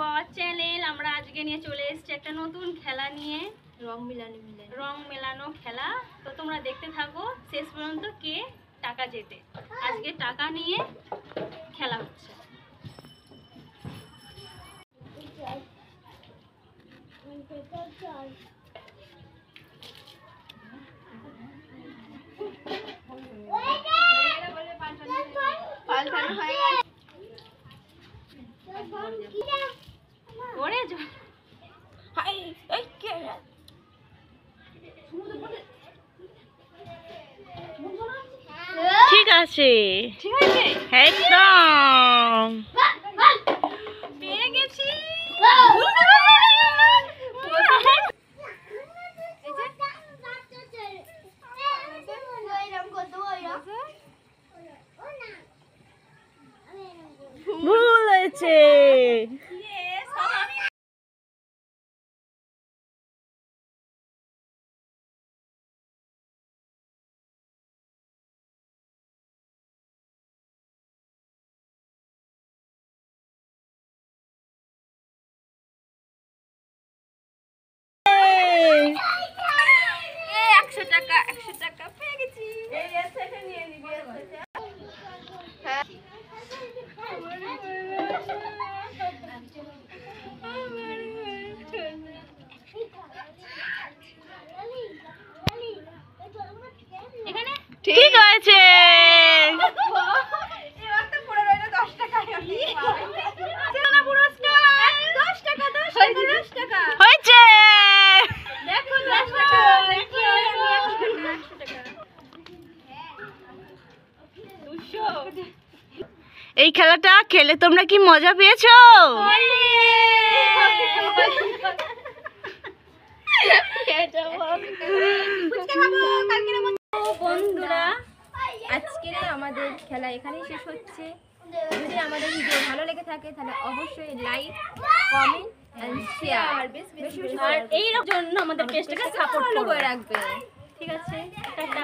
Our channel. আমরা আজকে নিয়ে চলে এসেছি একটা নতুন খেলা নিয়ে, রং মেলানো খেলা। তো তোমরা দেখতে থাকো শেষ পর্যন্ত কে টাকা জেতে। আজকে টাকা নিয়ে খেলা হচ্ছে। ঠিক আছে, ঠিক আছে, একদম পেয়ে গেছি। ভুল হয়েছে। টাকা 100 টাকা পেয়ে গেছি। ঠিক আছে, হয়েছে। এই খেলাটা খেলে তোমরা কি মজা পেয়েছো? বন্ধুরা, আজকের আমাদের খেলা এখানেই শেষ হচ্ছে। যদি আমাদের ভিডিও ভালো লেগে থাকে তাহলে অবশ্যই লাইক, কমেন্ট এন্ড শেয়ার, আর এই জন্য আমাদের পেজটাকে সাপোর্ট করে রাখবে। ঠিক আছে, টাটা।